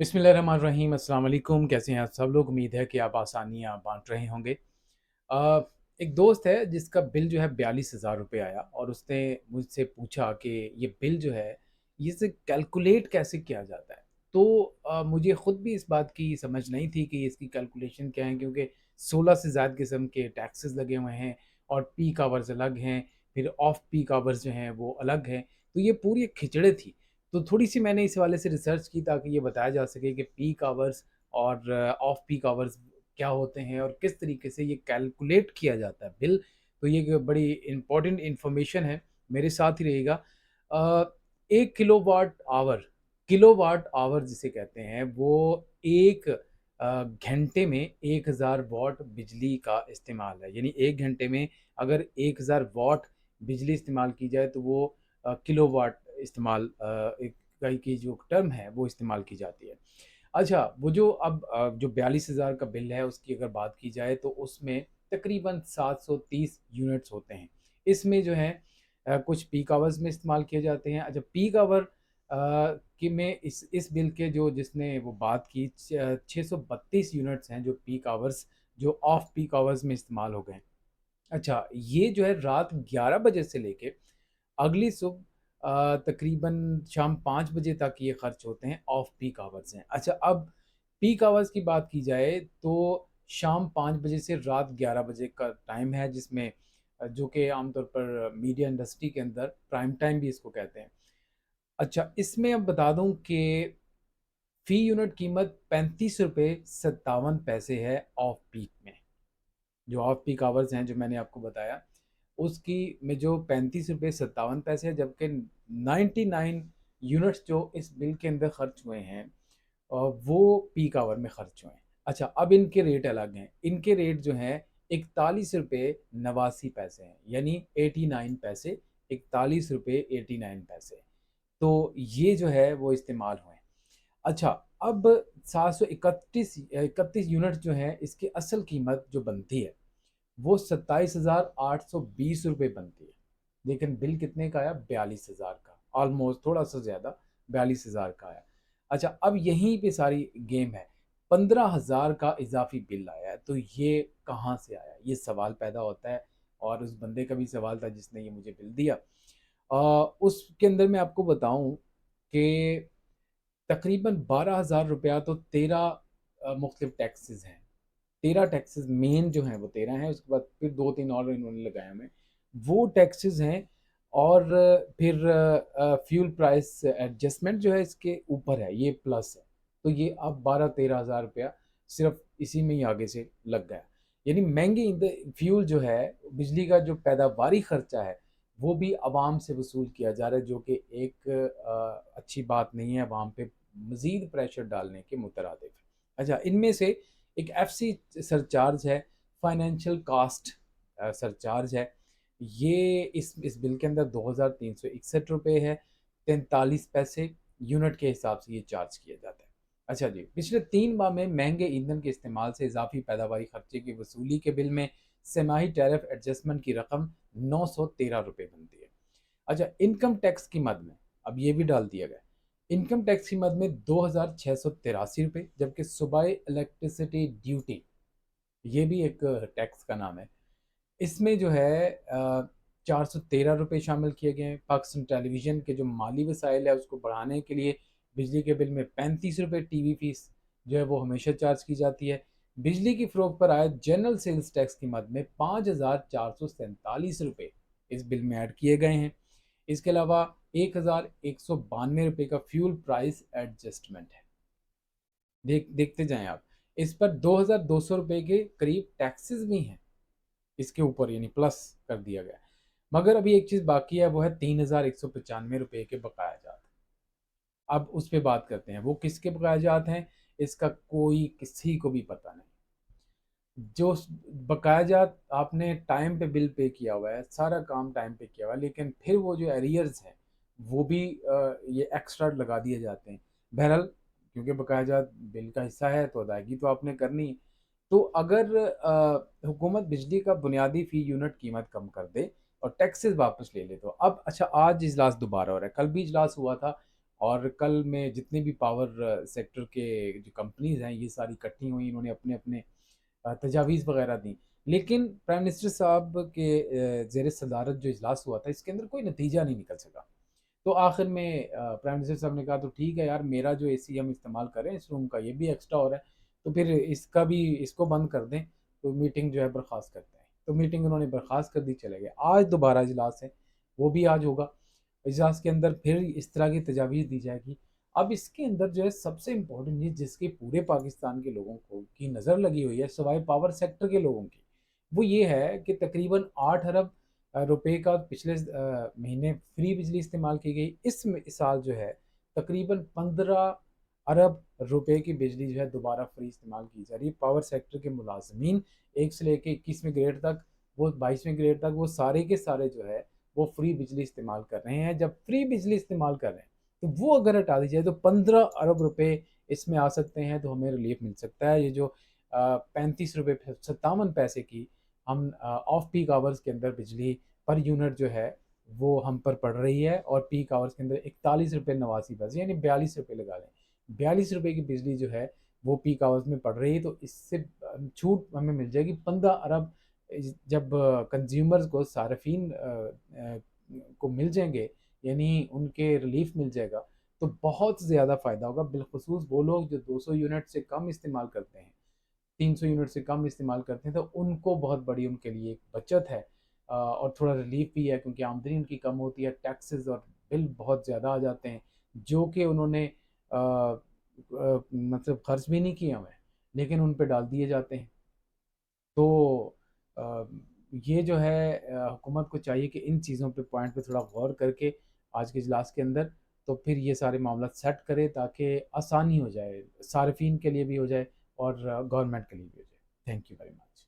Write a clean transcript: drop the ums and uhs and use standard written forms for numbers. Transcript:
बिस्मिल्लाहिर्रहमानिर्रहीम अस्सलाम वालेकुम। कैसे हैं आप सब लोग? उम्मीद है कि आप आसानियाँ बाँट रहे होंगे। अ, एक दोस्त है जिसका बिल जो है 42,000 रुपए आया और उसने मुझसे पूछा कि ये बिल जो है, ये इसे कैलकुलेट कैसे किया जाता है? तो मुझे खुद भी इस बात की समझ नहीं थी कि इसकी कैलकुलेशन क्या है, क्योंकि 16 से ज़ायद किस्म के टैक्सेस लगे हुए हैं और पीक आवर्स अलग हैं, फिर ऑफ पीक आवर्स जो हैं वो अलग हैं। तो ये पूरी एक खिचड़ी थी। तो थोड़ी-सी मैंने इस हवाले से रिसर्च की ताकि ये बताया जा सके कि पीक आवर्स और ऑफ पीक आवर्स क्या होते हैं और किस तरीके से ये कैलकुलेट किया जाता है बिल। तो ये एक बड़ी इम्पोर्टेंट इन्फॉर्मेशन है, मेरे साथ ही रहिएगा। 1 किलोवाट आवर जिसे कहते हैं वो एक घंटे में 1000 वॉट बिजली का इस्तेमाल है। यानी 1 घंटे में अगर 1000 वॉट बिजली इस्तेमाल की जाए तो वो किलोवाट इस्तेमाल एक इकाई की जो टर्म है वो इस्तेमाल की जाती है। अच्छा, वो जो अब जो 42,000 का बिल है उसकी अगर बात की जाए तो उसमें तकरीबन 730 यूनिट्स होते हैं। इसमें जो है कुछ पीक आवर्स में इस्तेमाल किए जाते हैं। अच्छा, पीक आवर कि में इस बिल के जो जिसने वो बात की 632 यूनिट्स हैं जो पीक आवर्स जो ऑफ पीक आवर्स में इस्तेमाल हो गए हैं। अच्छा, ये जो है रात 11 बजे से लेके अगली सुबह तकरीबन शाम 5 बजे तक ये खर्च होते हैं, ऑफ पीक आवर्स हैं। अच्छा, अब पीक आवर्स की बात की जाए तो शाम 5 बजे से रात 11 बजे का टाइम है, जिसमें जो कि आमतौर पर मीडिया इंडस्ट्री के अंदर प्राइम टाइम भी इसको कहते हैं। अच्छा, इसमें अब बता दूँ कि फ़ी यूनिट कीमत ₹35.57 है ऑफ पीक में। जो ऑफ पीक आवर्स हैं जो मैंने आपको बताया, उसकी में जो ₹35.57 है, जबकि 99 यूनिट्स जो इस बिल के अंदर खर्च हुए हैं वो पीक आवर में खर्च हुए हैं। अच्छा, अब इनके रेट अलग हैं। इनके रेट जो हैं ₹41.89 हैं, यानी 89 पैसे, ₹41.89। तो ये जो है वो इस्तेमाल हुए हैं। अच्छा, अब 731 31 यूनिट जो हैं इसकी असल कीमत जो बनती है वो 27,820 रुपए बनती है। लेकिन बिल कितने का आया? 42,000 का, ऑलमोस्ट थोड़ा सा ज़्यादा, 42,000 का आया। अच्छा, अब यहीं पे सारी गेम है। 15,000 का इजाफी बिल आया है, तो ये कहाँ से आया? ये सवाल पैदा होता है और उस बंदे का भी सवाल था जिसने ये मुझे बिल दिया। उसके अंदर मैं आपको बताऊं कि तकरीबन 12,000 रुपया तो 13 मुख्तलिफ टैक्सेस हैं। 13 टैक्सेस मेन जो हैं वो 13 हैं, उसके बाद फिर 2-3 और इन्होंने लगाए हुए हैं। वो टैक्सेस हैं और फिर फ्यूल प्राइस एडजस्टमेंट जो है इसके ऊपर है, ये प्लस है। तो ये अब 12-13 हज़ार रुपया सिर्फ इसी में ही आगे से लग गया। यानी महंगी फ्यूल जो है, बिजली का जो पैदावारी खर्चा है वो भी आवाम से वसूल किया जा रहा है, जो कि एक अच्छी बात नहीं है, आवाम पे मज़ीद प्रेशर डालने के मुतरादिफ है। अच्छा, इनमें से एक एफसी सरचार्ज है, फाइनेंशियल कास्ट सरचार्ज है। ये इस बिल के अंदर 2,361 रुपये है, 43 पैसे यूनिट के हिसाब से ये चार्ज किया जाता है। अच्छा जी, पिछले 3 माह में महंगे ईंधन के इस्तेमाल से इजाफी पैदावारी खर्चे की वसूली के बिल में सेमाही टैरिफ एडजस्टमेंट की रकम 913 रुपये बनती है। अच्छा, इनकम टैक्स की मद में अब ये भी डाल दिया गया। इनकम टैक्स की मद में 2,683 रुपये, जबकि सूबाई इलेक्ट्रिसिटी ड्यूटी, ये भी एक टैक्स का नाम है, इसमें जो है 413 रुपये शामिल किए गए हैं। पाकिस्तान टेलीविज़न के जो माली वसाइल है उसको बढ़ाने के लिए बिजली के बिल में 35 रुपये टीवी फीस जो है वो हमेशा चार्ज की जाती है। बिजली की फ़रोख्त पर आए जनरल सेल्स टैक्स की मद में 5,447 रुपये इस बिल में ऐड किए गए हैं। इसके अलावा 1,192 रुपये का फ्यूल प्राइस एडजस्टमेंट है। देखते जाएं आप, इस पर 2,200 रुपये के करीब टैक्सेस भी हैं इसके ऊपर, यानी प्लस कर दिया गया है। मगर अभी एक चीज़ बाकी है, वो है 3,195 रुपये के बकाया जात। अब उस पर बात करते हैं, वो किसके बकाया जात हैं, इसका कोई किसी को भी पता नहीं। जो बकाया जात आपने टाइम पे बिल पे किया हुआ है, सारा काम टाइम पे किया हुआ है, लेकिन फिर वो जो एरियर्स हैं वो भी ये एक्स्ट्रा लगा दिए जाते हैं। बहरहाल, क्योंकि बकाया जात बिल का हिस्सा है तो अदायगी तो आपने करनी है। तो अगर हुकूमत बिजली का बुनियादी फ़ी यूनिट कीमत कम कर दे और टैक्सेस वापस ले ले तो अब अच्छा, आज इजलास दोबारा हो रहा है, कल भी इजलास हुआ था और कल में जितने भी पावर सेक्टर के जो कंपनीज़ हैं, ये सारी इकट्ठी हुई, इन्होंने अपने-अपने तजावीज़ वगैरह दी। लेकिन प्राइम मिनिस्टर साहब के ज़ेर सदारत जो इजलास हुआ था, इसके अंदर कोई नतीजा नहीं निकल सका। तो आखिर में प्राइम मिनिस्टर साहब ने कहा तो ठीक है यार, मेरा जो एसी हम इस्तेमाल करें इस रूम का, ये भी एक्स्ट्रा हो रहा है, तो फिर इसका भी इसको बंद कर दें, तो मीटिंग जो है बर्खास्त करते हैं। तो मीटिंग उन्होंने बर्खास्त कर दी, चले गए। आज दोबारा इजलास है, वो भी आज होगा। इजलास के अंदर फिर इस तरह की तजावीज़ दी जाएगी। अब इसके अंदर जो है सबसे इम्पोर्टेंट चीज़ जिसकी पूरे पाकिस्तान के लोगों को की नज़र लगी हुई है, सिवाय पावर सेक्टर के लोगों की, वो ये है कि तकरीबन 8 अरब रुपए का पिछले महीने फ्री बिजली इस्तेमाल की गई। इस साल जो है तकरीबन 15 अरब रुपए की बिजली जो है दोबारा फ्री इस्तेमाल की जा रही है। पावर सेक्टर के मुलाजमीन 1 से लेके 21वें ग्रेड तक, वो 22वें ग्रेड तक, वो सारे के सारे जो है वो फ्री बिजली इस्तेमाल कर रहे हैं। जब फ्री बिजली इस्तेमाल कर रहे हैं तो वो अगर हटा दी जाए तो 15 अरब रुपए इसमें आ सकते हैं, तो हमें रिलीफ मिल सकता है। ये जो 35 रुपये 57 पैसे की हम ऑफ पीक आवर्स के अंदर बिजली पर यूनिट जो है वो हम पर पड़ रही है, और पीक आवर्स के अंदर 41 रुपये 89 पैसे, यानी 42 रुपये लगा लें, 42 रुपये की बिजली जो है वो पीक आवर्स में पड़ रही है। तो इससे छूट हमें मिल जाएगी 15 अरब। जब कंज्यूमर्स को, सार्फिन को मिल जाएंगे, यानी उनके रिलीफ मिल जाएगा, तो बहुत ज़्यादा फ़ायदा होगा। बिलखसूस वो लोग जो 200 यूनिट से कम इस्तेमाल करते हैं, 300 यूनिट से कम इस्तेमाल करते हैं, तो उनको बहुत बड़ी उनके लिए एक बचत है। और थोड़ा रिलीफ भी है, क्योंकि आमदनी उनकी कम होती है, टैक्सेस और बिल बहुत ज़्यादा आ जाते हैं, जो कि उन्होंने मतलब खर्च भी नहीं किए हुए हैं, लेकिन उन पे डाल दिए जाते हैं। तो अ, ये जो है हुकूमत को चाहिए कि इन चीज़ों पे, पॉइंट पे थोड़ा गौर करके आज के इजलास के अंदर, तो फिर ये सारे मामला सेट करे, ताकि आसानी हो जाए, सार्फिन के लिए भी हो जाए और गवर्नमेंट के लिए भी हो जाए। Thank you very much.